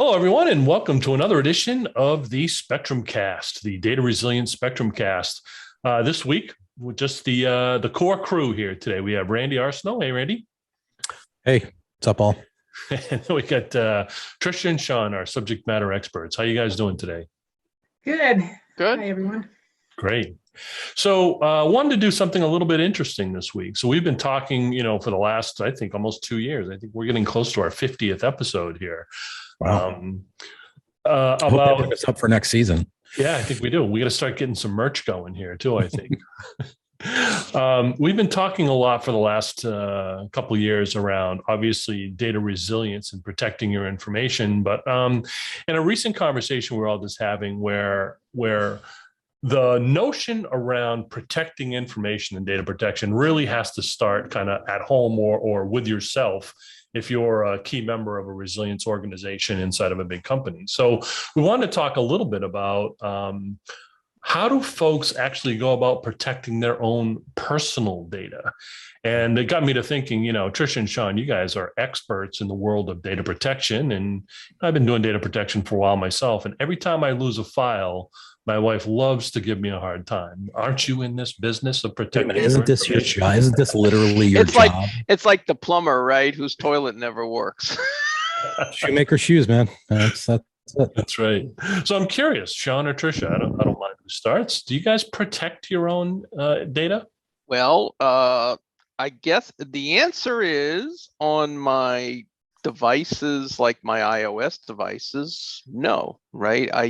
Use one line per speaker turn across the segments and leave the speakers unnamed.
Hello, everyone, and welcome to another edition of the SpectrumCast, the Data Resilience SpectrumCast. This week, with just the core crew here today, we have Randy Arsenault. Hey, Randy.
Hey, what's up, all?
And we got Trisha and Sean, our subject matter experts. How you guys doing today?
Good.
Good.
Hi, everyone.
Great. So wanted to do something a little bit interesting this week. So we've been talking, for the last, I think, almost 2 years. I think we're getting close to our 50th episode here.
Wow.
About
it's up for next season.
Yeah, I think we do. We got to start getting some merch going here too, I think. We've been talking a lot for the last couple of years around obviously data resilience and protecting your information. But in a recent conversation we're all just having where the notion around protecting information and data protection really has to start kind of at home or with yourself if you're a key member of a resilience organization inside of a big company. So we want to talk a little bit about how do folks actually go about protecting their own personal data? And it got me to thinking, Tricia and Sean, you guys are experts in the world of data protection. And I've been doing data protection for a while myself. And every time I lose a file, my wife loves to give me a hard time. Aren't you in this business of protecting?
Isn't this your job? Isn't this literally your job?
It's like the plumber, right? Whose toilet never works.
Shoemaker shoes, man. That's it.
That's right. So I'm curious, Sean or Trisha, I don't mind who starts. Do you guys protect your own data?
Well, I guess the answer is on my devices, like my iOS devices, no, right? I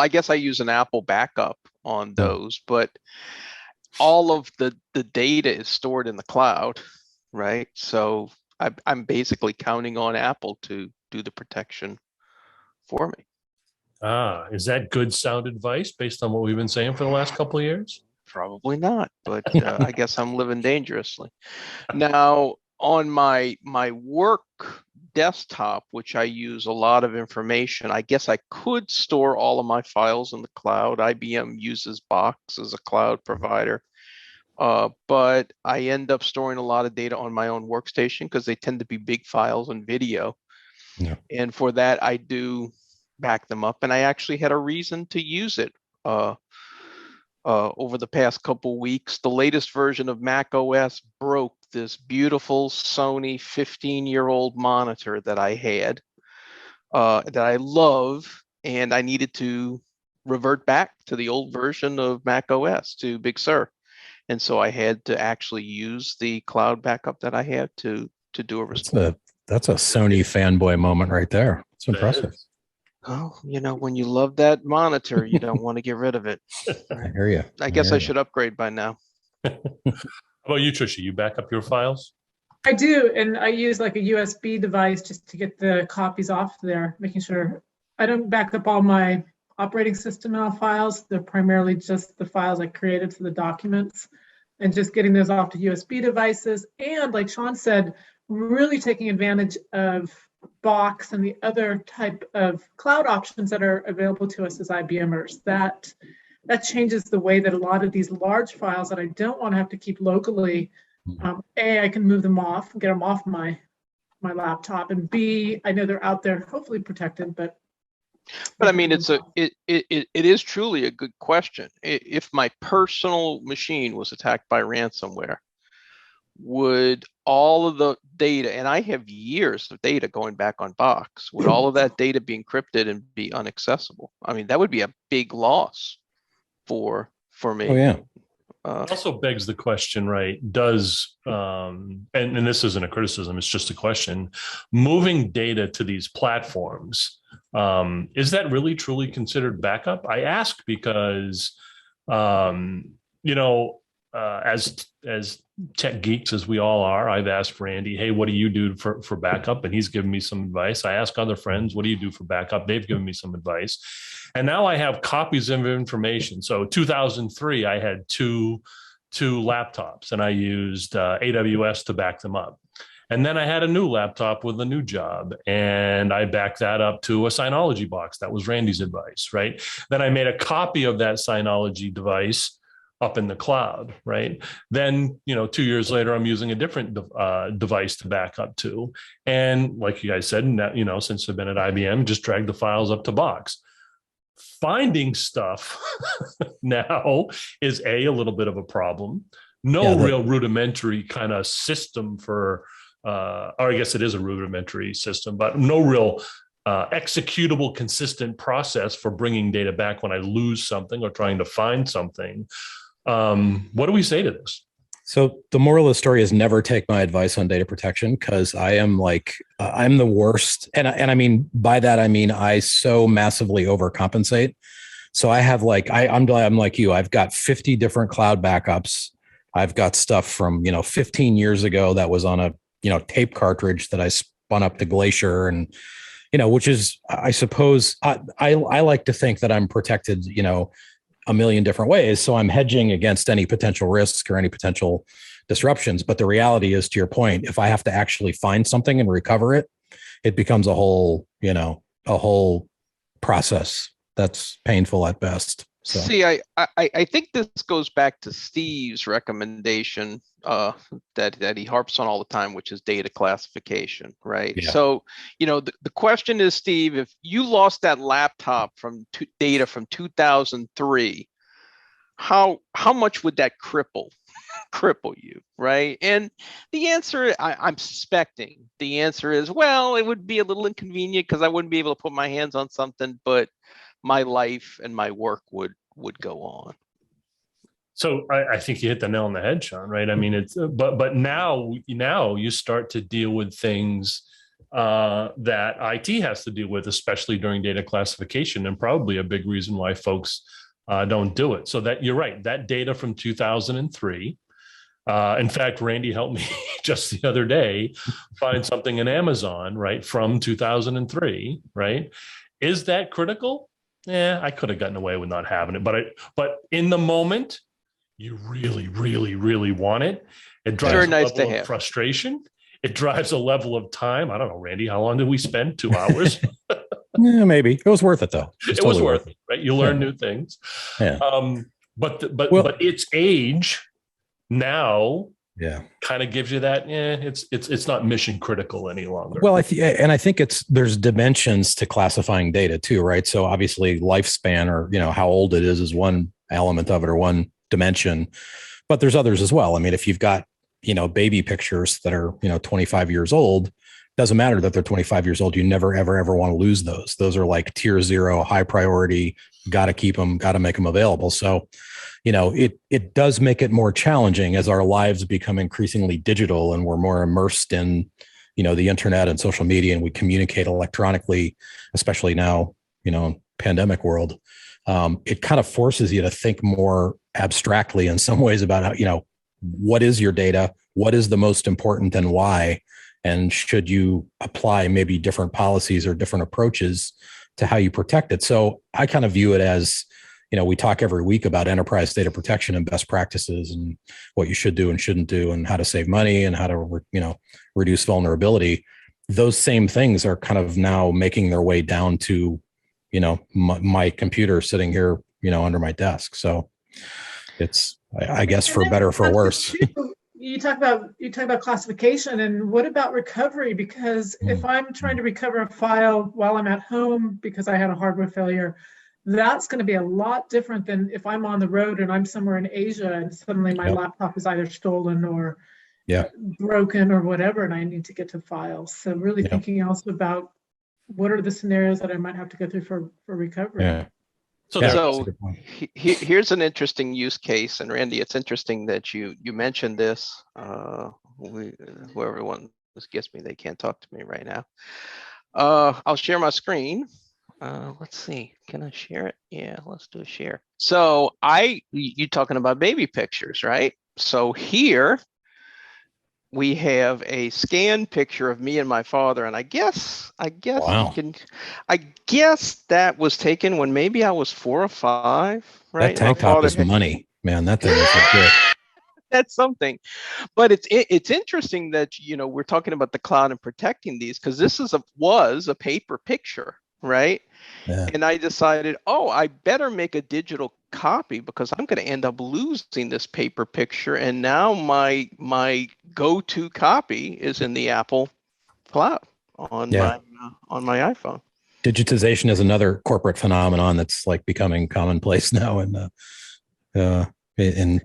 guess I use an Apple backup on those, but all of the data is stored in the cloud, right? So I'm basically counting on Apple to do the protection for me.
Is that good sound advice based on what we've been saying for the last couple of years?
Probably not, but I guess I'm living dangerously. Now, on my work desktop, which I use a lot of information, I guess I could store all of my files in the cloud. IBM uses Box as a cloud provider, but I end up storing a lot of data on my own workstation because they tend to be big files and video.
Yeah.
And for that, I do back them up. And I actually had a reason to use it over the past couple weeks. The latest version of Mac OS broke this beautiful Sony 15-year-old monitor that I had, that I love, and I needed to revert back to the old version of Mac OS, to Big Sur. And so I had to actually use the cloud backup that I had to do a response.
That's a Sony fanboy moment right there. It's impressive.
Oh, when you love that monitor, you don't want to get rid of it.
I hear you.
I guess I should upgrade by now.
How about you, Trisha? You back up your files?
I do, and I use like a USB device just to get the copies off there, making sure I don't back up all my operating system files. They're primarily just the files I created to the documents, and just getting those off to USB devices. And like Sean said, really taking advantage of Box and the other type of cloud options that are available to us as IBMers. That changes the way that a lot of these large files that I don't want to have to keep locally, I can move them off, get them off my laptop, and B, I know they're out there, hopefully protected. But
I mean, it is truly a good question. If my personal machine was attacked by ransomware, would all of the data, and I have years of data going back on Box, would all of that data be encrypted and be inaccessible? I mean, that would be a big loss for me.
Oh, yeah.
It also begs the question, right? Does, and this isn't a criticism, it's just a question, moving data to these platforms, is that really truly considered backup? I ask because, as tech geeks as we all are, I've asked Randy, hey, what do you do for backup? And he's given me some advice. I ask other friends, what do you do for backup? They've given me some advice. And now I have copies of information. So 2003, I had two laptops, and I used AWS to back them up. And then I had a new laptop with a new job, and I backed that up to a Synology box. That was Randy's advice, right? Then I made a copy of that Synology device up in the cloud, right? Then, 2 years later, I'm using a different device to back up to. And like you guys said, since I've been at IBM, just drag the files up to Box. Finding stuff now is a little bit of a problem. No real rudimentary kind of system for, or I guess it is a rudimentary system, but no real executable, consistent process for bringing data back when I lose something or trying to find something. What do we say to this?
So the moral of the story is never take my advice on data protection, because I am I'm the worst. And I mean, by that, I mean, I so massively overcompensate. So I have I'm like you, I've got 50 different cloud backups. I've got stuff from, 15 years ago that was on a, tape cartridge that I spun up to Glacier, and, which is, I suppose, I like to think that I'm protected, a million different ways. So I'm hedging against any potential risk or any potential disruptions. But the reality is, to your point, if I have to actually find something and recover it, it becomes a whole process that's painful at best. So.
See, I think this goes back to Steve's recommendation that he harps on all the time, which is data classification, right?
Yeah.
So, the question is, Steve, if you lost that laptop from data from 2003, how much would that cripple you, right? And the answer, I'm suspecting the answer is, well, it would be a little inconvenient because I wouldn't be able to put my hands on something, but my life and my work would go on.
So I think you hit the nail on the head, Sean, right? I mean, it's but now you start to deal with things that IT has to deal with, especially during data classification, and probably a big reason why folks don't do it. So that you're right, that data from 2003. In fact, Randy helped me just the other day find something in Amazon, right, from 2003, right? Is that critical? Yeah, I could have gotten away with not having it, but in the moment, you really, really, really want it. It drives
Very
a
nice
level
to
of
have.
Frustration. It drives a level of time. I don't know, Randy, how long did we spend? 2 hours?
Yeah, maybe it was worth it though.
It was worth it, right? You learn new things.
Yeah.
But its age now,
yeah,
kind of gives you that. It's not mission critical any longer.
Well, I think there's dimensions to classifying data too, right? So obviously lifespan, or how old it is one element of it, or one dimension, but there's others as well. I mean, if you've got baby pictures that are 25 years old, doesn't matter that they're 25 years old. You never ever want to lose those. Those are like tier 0, high priority. Got to keep them. Got to make them available. So it does make it more challenging as our lives become increasingly digital and we're more immersed in, the internet and social media, and we communicate electronically, especially now, pandemic world. It kind of forces you to think more abstractly in some ways about how, what is your data? What is the most important and why? And should you apply maybe different policies or different approaches to how you protect it? So I kind of view it as, we talk every week about enterprise data protection and best practices and what you should do and shouldn't do and how to save money and how to, reduce vulnerability. Those same things are kind of now making their way down to, my computer sitting here, under my desk. So it's, I guess, for better or for worse.
You talk about classification, and what about recovery? Because if I'm trying to recover a file while I'm at home because I had a hardware failure, that's going to be a lot different than if I'm on the road and I'm somewhere in Asia and suddenly my laptop is either stolen or broken or whatever, and I need to get to files. So really thinking also about what are the scenarios that I might have to go through for recovery.
Yeah.
So here's an interesting use case, and Randy, it's interesting that you mentioned this. Whoever one gets me, they can't talk to me right now. I'll share my screen. Let's see, can I share it? Yeah, let's do a share. So you talking about baby pictures, right? So here we have a scanned picture of me and my father, and I guess
wow.
I guess that was taken when maybe I was 4 or 5, right?
That tank top is money, man. That thing is good.
That's something, but it's interesting that we're talking about the cloud and protecting these, because this was a paper picture, right?
Yeah.
And I decided, oh, I better make a digital copy because I'm going to end up losing this paper picture. And now my go-to copy is in the Apple Cloud on
Yeah.
my iPhone.
Digitization is another corporate phenomenon that's like becoming commonplace now in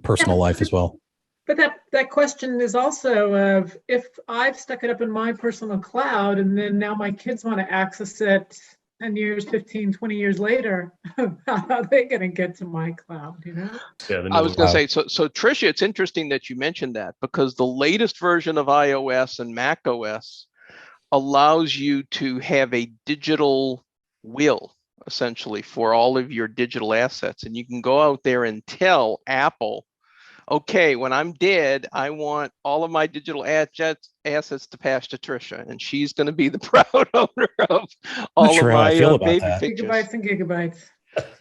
personal life as well.
But that question is also of, if I've stuck it up in my personal cloud and then now my kids want to access it 10 years, 15, 20 years later, how are they going to get to my cloud,
Yeah,
I was going to say, so Tricia, it's interesting that you mentioned that, because the latest version of iOS and Mac OS allows you to have a digital will, essentially, for all of your digital assets. And you can go out there and tell Apple, okay, when I'm dead, I want all of my digital assets to pass to Tricia, and she's going to be the proud owner of all of my baby pictures.
Gigabytes and gigabytes.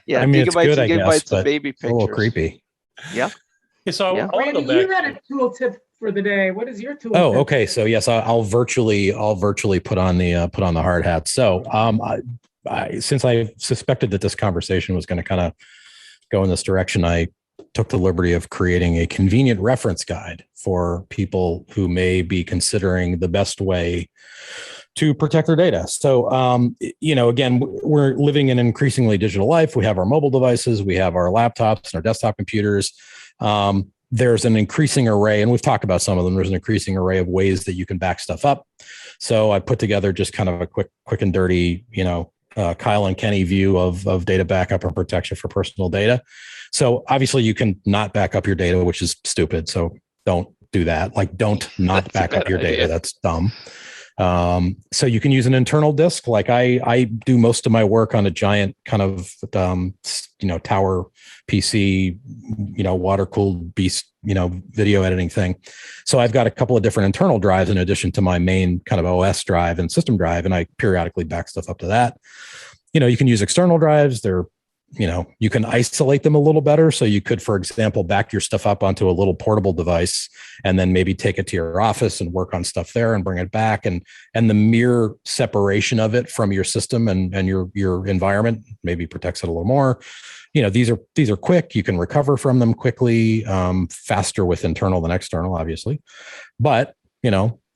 Yeah,
I mean,
gigabytes
it's good,
and
I guess,
gigabytes of baby pictures.
A little creepy.
Yeah.
So
Yeah.
I want to
Randy,
go back.
you had a tool tip for the day. What is your tool tip?
Oh, okay. So yes, I'll virtually put on the hard hat. So since I suspected that this conversation was going to kind of go in this direction, I took the liberty of creating a convenient reference guide for people who may be considering the best way to protect their data. So, again, we're living in an increasingly digital life. We have our mobile devices, we have our laptops and our desktop computers. There's an increasing array, and we've talked about some of them. There's an increasing array of ways that you can back stuff up. So I put together just kind of a quick and dirty, Kyle and Kenny view of data backup and protection for personal data. So obviously you can not back up your data, which is stupid. So don't do that. Like, don't not back up your data. That's dumb. So you can use an internal disk. Like I do most of my work on a giant kind of, tower PC, water cooled beast, video editing thing. So I've got a couple of different internal drives in addition to my main kind of OS drive and system drive. And I periodically back stuff up to that. You can use external drives. They're, you can isolate them a little better. So you could, for example, back your stuff up onto a little portable device and then maybe take it to your office and work on stuff there and bring it back. And the mere separation of it from your system and your environment maybe protects it a little more. These are quick. You can recover from them quickly, faster with internal than external, obviously. But,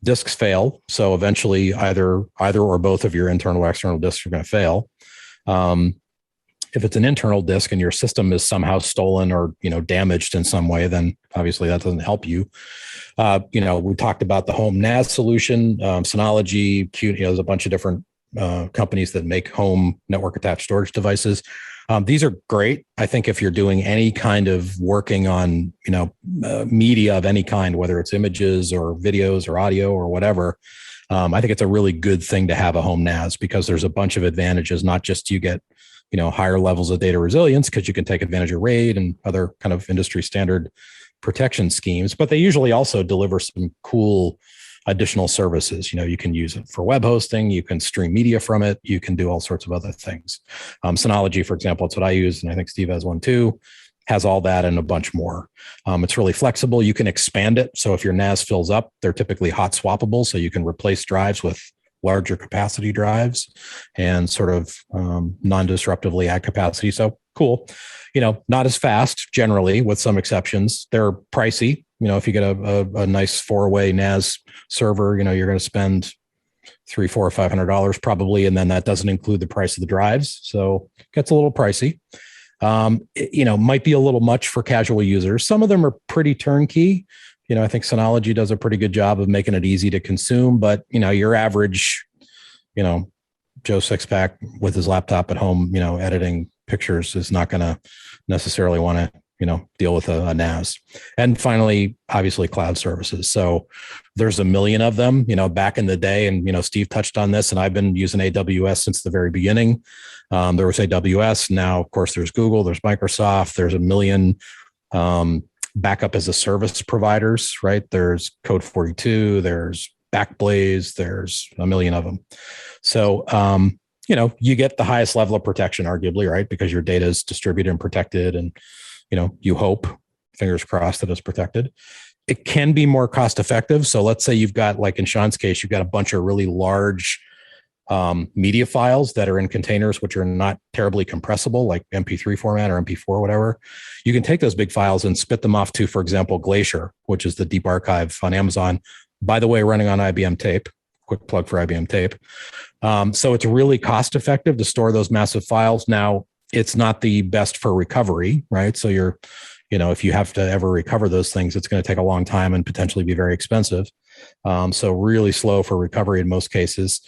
disks fail. So eventually either or both of your internal or external disks are going to fail. If it's an internal disk and your system is somehow stolen or, damaged in some way, then obviously that doesn't help you. We talked about the home NAS solution, Synology, there's a bunch of different companies that make home network attached storage devices. These are great. I think if you're doing any kind of working on, media of any kind, whether it's images or videos or audio or whatever, I think it's a really good thing to have a home NAS because there's a bunch of advantages. Not just you get, higher levels of data resilience because you can take advantage of RAID and other kind of industry standard protection schemes, but they usually also deliver some cool additional services. You can use it for web hosting, you can stream media from it, you can do all sorts of other things. Synology, for example, it's what I use, and I think Steve has one too, has all that and a bunch more. It's really flexible. You can expand it. So if your NAS fills up, they're typically hot swappable. So you can replace drives with larger capacity drives and sort of non-disruptively add capacity. So cool. Not as fast generally, with some exceptions. They're pricey. If you get a nice 4-way NAS server, you're going to spend $300, $400, $500 probably. And then that doesn't include the price of the drives. So it gets a little pricey. Might be a little much for casual users. Some of them are pretty turnkey. I think Synology does a pretty good job of making it easy to consume, but your average, Joe Sixpack with his laptop at home, editing pictures is not going to necessarily want to, deal with a NAS. And finally, obviously cloud services. So there's a million of them, back in the day. And, Steve touched on this, and I've been using AWS since the very beginning. There was AWS. Now, of course, there's Google, there's Microsoft, there's a million, backup as a service providers, right? There's Code 42, there's Backblaze, there's a million of them. So, you get the highest level of protection, arguably, right? Because your data is distributed and protected, and, you hope, fingers crossed, that it's protected. It can be more cost effective. So let's say you've got, like in Sean's case, you've got a bunch of really large media files that are in containers, which are not terribly compressible, like MP3 format or MP4, whatever. You can take those big files and spit them off to, for example, Glacier, which is the deep archive on Amazon. By the way, running on IBM tape. Quick plug for IBM tape. So it's really cost effective to store those massive files. Now, it's not the best for recovery, right? So if you have to ever recover those things, it's going to take a long time and potentially be very expensive. So really slow for recovery in most cases.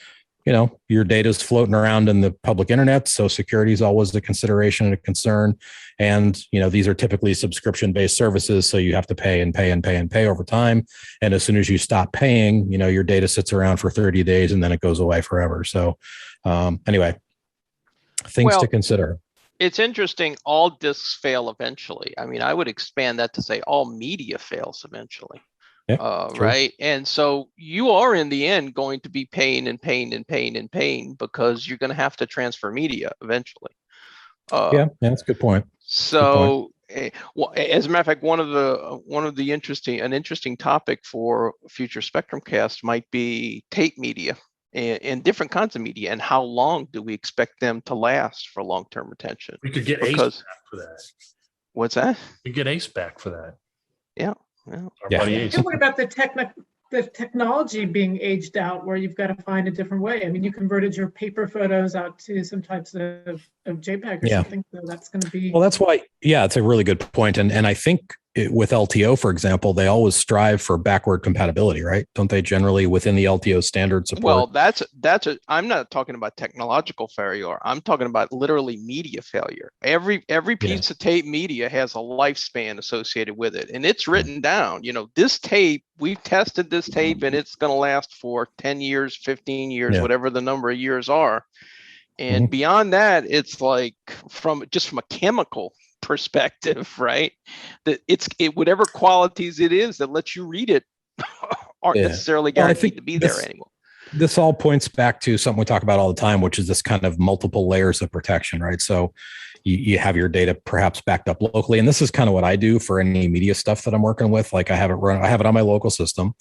Your data is floating around in the public internet. So security is always a consideration and a concern. And, these are typically subscription-based services. So you have to pay and pay and pay and pay over time. And as soon as you stop paying, your data sits around for 30 days and then it goes away forever. So anyway, things to consider.
It's interesting. All disks fail eventually. I mean, I would expand that to say all media fails eventually. Right. And so you are in the end going to be paying and paying and paying and paying because you're going to have to transfer media eventually.
That's a good point.
So, well, as a matter of fact, one of the interesting topic for future SpectrumCast might be tape media and different kinds of media, and how long do we expect them to last for long-term retention?
We could get ACE back for that.
What's that?
We get ACE back for that.
Yeah.
And what about the technology being aged out, where you've got to find a different way? I mean, you converted your paper photos out to some types of JPEG or something, so that's going to be.
Well, that's why. Yeah, it's a really good point, and I think with LTO, for example, they always strive for backward compatibility, right? Don't they generally within the LTO standard support?
Well, I'm not talking about technological failure. I'm talking about literally media failure. Every piece of tape media has a lifespan associated with it, and it's written down. This tape, we've tested this tape, and it's going to last for 10 years, 15 years, whatever the number of years are. And beyond that, it's like from a chemical perspective, right? That whatever qualities it is that lets you read it aren't necessarily guaranteed to be there anymore.
This all points back to something we talk about all the time, which is this kind of multiple layers of protection, right? So you have your data perhaps backed up locally. And this is kind of what I do for any media stuff that I'm working with. Like I have it on my local system.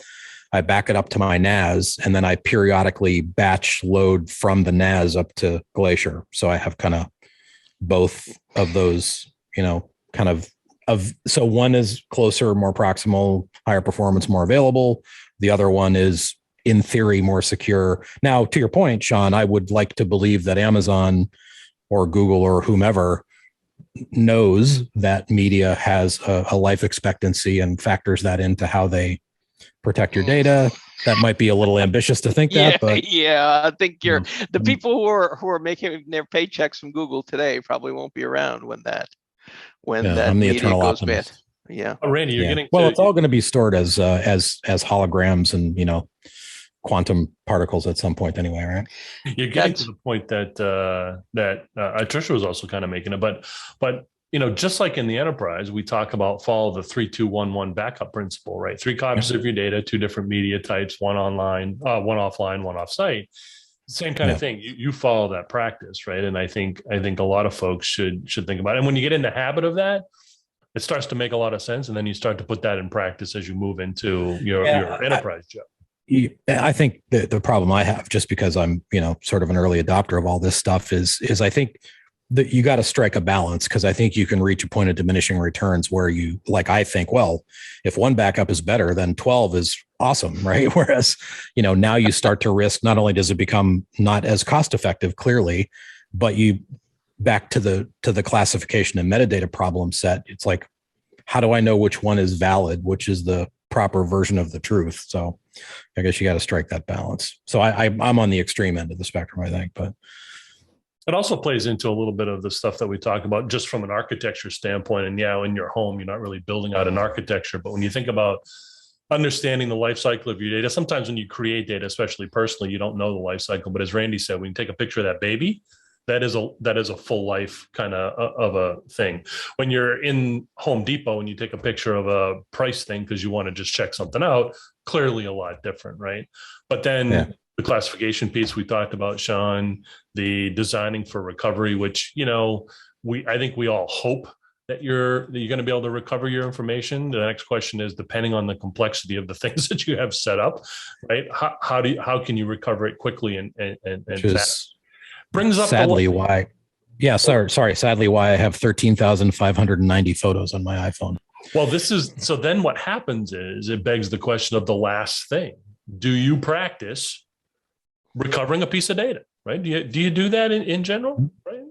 I back it up to my NAS, and then I periodically batch load from the NAS up to Glacier. So I have kind of both of those, so one is closer, more proximal, higher performance, more available. The other one is in theory more secure. Now, to your point, Sean, I would like to believe that Amazon or Google or whomever knows that media has a life expectancy and factors that into how they protect your data. That might be a little ambitious to think that, but
I think the people who are making their paychecks from Google today probably won't be around when that media goes bad. Yeah,
Randy, you're getting
it's all going to be stored as holograms and quantum particles at some point anyway, right?
You're getting to the point that Trisha was also kind of making it, but just like in the enterprise, we talk about follow the 3-2-1-1 backup principle, right? 3 copies of your data, 2 different media types, 1 online, 1 offline, 1 offsite. Same kind of thing. You follow that practice, right? And I think a lot of folks should think about it. And when you get in the habit of that, it starts to make a lot of sense. And then you start to put that in practice as you move into your enterprise job.
I think the problem I have, just because I'm, sort of an early adopter of all this stuff, is I think that you got to strike a balance, because I think you can reach a point of diminishing returns where I think, well, if 1 backup is better, then 12 is awesome, right? Whereas, now you start to risk, not only does it become not as cost effective, clearly, but you back to the classification and metadata problem set. It's like, how do I know which one is valid, which is the proper version of the truth? So I guess you got to strike that balance. So I'm on the extreme end of the spectrum, I think, but
it also plays into a little bit of the stuff that we talk about just from an architecture standpoint. And in your home, you're not really building out an architecture. But when you think about understanding the life cycle of your data, sometimes when you create data, especially personally, you don't know the life cycle. But as Randy said, when you take a picture of that baby, that is a full life kind of a thing. When you're in Home Depot and you take a picture of a price thing because you want to just check something out, clearly a lot different, right? But then the classification piece we talked about, Sean, the designing for recovery, which, I think we all hope that you're going to be able to recover your information? The next question is, depending on the complexity of the things that you have set up, right? How can you recover it quickly and
Which
fast?
is
Brings up
sadly why. Yeah, sorry. Sadly, why I have 13,590 photos on my iPhone.
Well, so then what happens is it begs the question of the last thing. Do you practice recovering a piece of data, right? Do you do that in general, right?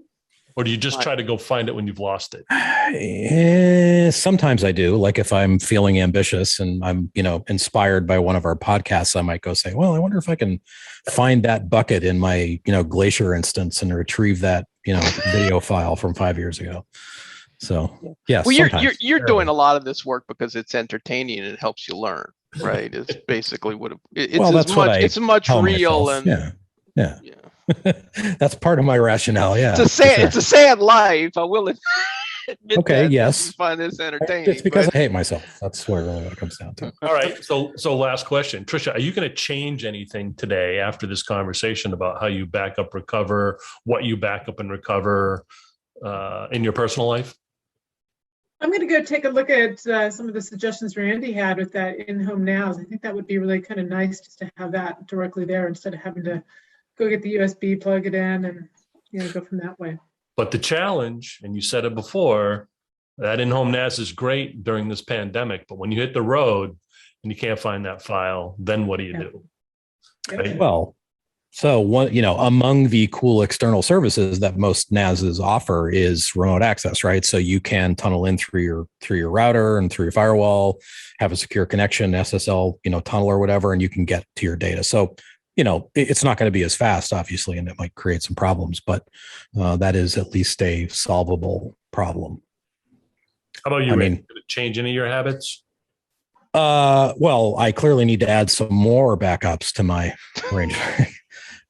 Or do you just try to go find it when you've lost it?
Sometimes I do. Like if I'm feeling ambitious and I'm, inspired by one of our podcasts, I might go say, well, I wonder if I can find that bucket in my, Glacier instance and retrieve that, video file from 5 years ago. So yeah.
Well, you're doing a lot of this work because it's entertaining and it helps you learn, right? It's basically what it's much real
myself.
and
yeah. That's part of my rationale. Yeah,
it's a sad life. I will admit.
Okay.
That.
Yes.
Find this entertaining.
It's because I hate myself. That's what it comes down to.
All right. So last question, Trisha, are you going to change anything today after this conversation about how you back up, recover, what you back up and recover in your personal life?
I'm going to go take a look at some of the suggestions Randy had with that in-home NAS. I think that would be really kind of nice just to have that directly there instead of having to go get the USB, plug it in, and go from that way.
But the challenge, and you said it before, that in-home NAS is great during this pandemic, but when you hit the road and you can't find that file, then what do you do? Right?
Well, so one, among the cool external services that most NASs offer is remote access, right? So you can tunnel in through your router and through your firewall, have a secure connection, SSL, tunnel or whatever, and you can get to your data. So it's not going to be as fast, obviously, and it might create some problems, but that is at least a solvable problem.
How about you? Going to change any of your habits?
Well, I clearly need to add some more backups to my range.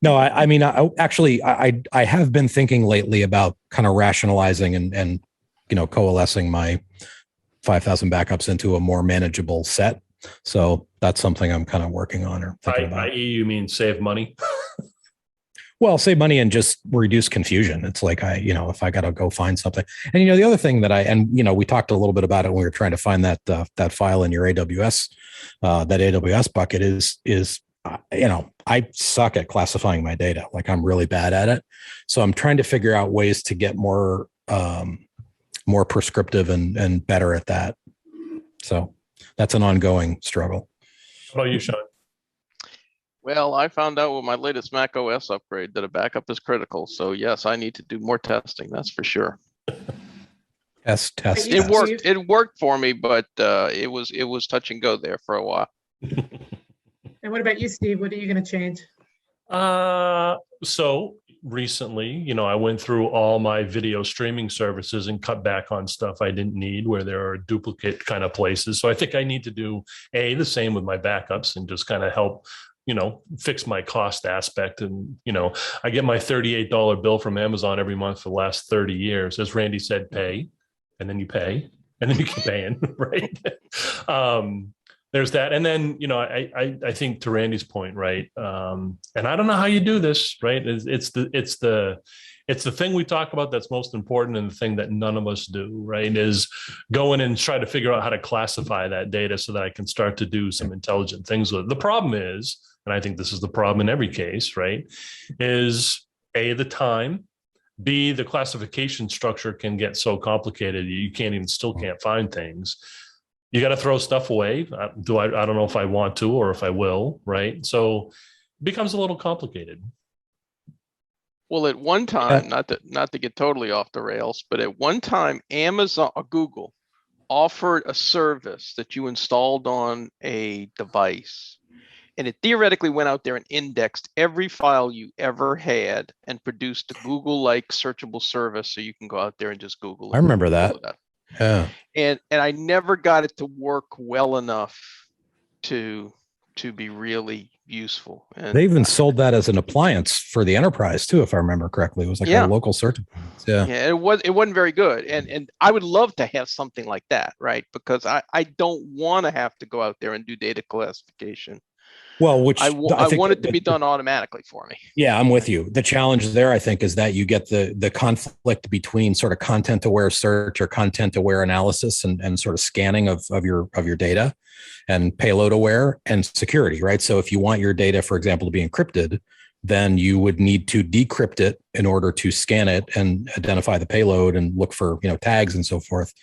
No, I have been thinking lately about kind of rationalizing and coalescing my 5,000 backups into a more manageable set. So that's something I'm kind of working on or thinking about.
I.e., you mean save money?
Well, save money and just reduce confusion. It's like if I got to go find something, and the other thing that we talked a little bit about it when we were trying to find that file in your AWS, that AWS bucket is I suck at classifying my data. Like I'm really bad at it. So I'm trying to figure out ways to get more prescriptive and better at that. So that's an ongoing struggle.
How about you, Sean?
Well, I found out with my latest Mac OS upgrade that a backup is critical. So yes, I need to do more testing. That's for sure.
Test.
It worked. It worked for me, but it was touch and go there for a while.
And what about you, Steve? What are you going to change?
So recently, I went through all my video streaming services and cut back on stuff I didn't need where there are duplicate kind of places. So I think I need to do the same with my backups and just kind of help, fix my cost aspect. And, I get my $38 bill from Amazon every month for the last 30 years. As Randy said, pay, and then you pay, and then you keep paying, right? There's that. And then, I think to Randy's point, right. And I don't know how you do this, right. It's the thing we talk about that's most important, and the thing that none of us do, right, is go in and try to figure out how to classify that data so that I can start to do some intelligent things with it. The problem is, and I think this is the problem in every case, right, is A, the time, B, the classification structure can get so complicated you still can't find things. You got to throw stuff away. I don't know if I want to or if I will, right? So it becomes a little complicated.
Well, at one time, not to get totally off the rails, but at one time, Amazon or Google offered a service that you installed on a device, and it theoretically went out there and indexed every file you ever had and produced a Google-like searchable service, so you can go out there and just Google it.
I remember that. Yeah.
And I never got it to work well enough to be really useful. And
they even sold that as an appliance for the enterprise too, if I remember correctly. It was like a local search. Yeah.
It wasn't very good. And I would love to have something like that, right? Because I don't want to have to go out there and do data classification.
Well, which
I
think
want it to be done automatically for me.
Yeah, I'm with you. The challenge there, I think, is that you get the conflict between sort of content aware search or content aware analysis and sort of scanning of your data, and payload aware and security, right? So if you want your data, for example, to be encrypted, then you would need to decrypt it in order to scan it and identify the payload and look for, tags and so forth,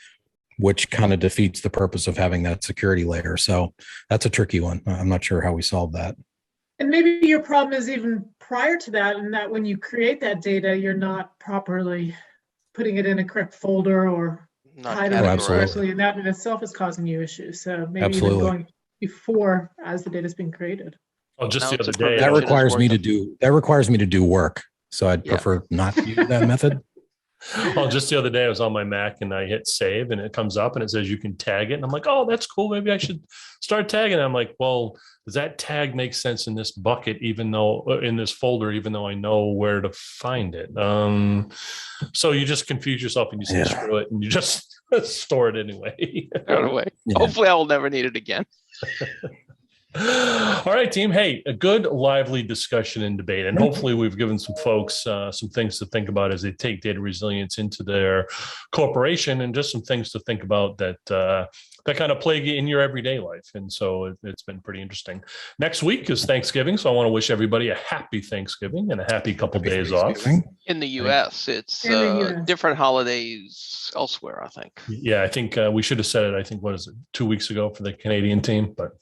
which kind of defeats the purpose of having that security layer. So that's a tricky one. I'm not sure how we solve that.
And maybe your problem is even prior to that, and that when you create that data, you're not properly putting it in a correct folder or
Not
hiding it
categorized.
correctly, and that in itself is causing you issues. So maybe
Absolutely.
even going before as the data is being created.
Oh, just
Now
the
it's
other
a
day.
That
prevention is
requires me to do work. So I'd
Yeah.
prefer not to use that method.
Well, just the other day, I was on my Mac and I hit save and it comes up and it says you can tag it. And I'm like, oh, that's cool. Maybe I should start tagging. I'm like, well, does that tag make sense in this bucket, even though in this folder, even though I know where to find it? So you just confuse yourself and you say, screw it. And you just store it anyway.
Anyway,
Yeah.
hopefully I will never need it again.
All right, team. Hey, a good, lively discussion and debate. And hopefully we've given some folks some things to think about as they take data resilience into their corporation, and just some things to think about that that kind of plague you in your everyday life. And so it's been pretty interesting. Next week is Thanksgiving. So I want to wish everybody a happy Thanksgiving and a happy couple days off.
In the U.S., it's
In the US.
different holidays elsewhere, I think.
Yeah, I think we should have said it. I think, what is it, 2 weeks ago for the Canadian team, but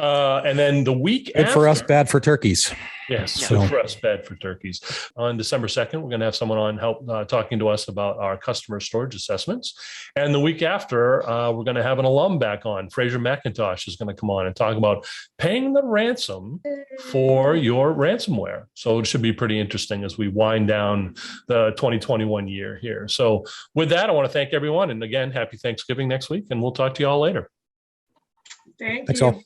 and then the week
Good
after,
for us, bad for turkeys.
yes,
Yeah.
good for us, bad for turkeys. On December 2nd, we're going to have someone on help talking to us about our customer storage assessments. And the week after, we're going to have an alum back on. Fraser McIntosh is going to come on and talk about paying the ransom for your ransomware. So it should be pretty interesting as we wind down the 2021 year here. So with that, I want to thank everyone. And again, happy Thanksgiving next week, and we'll talk to you all later.
Thank
Thanks
you.
all.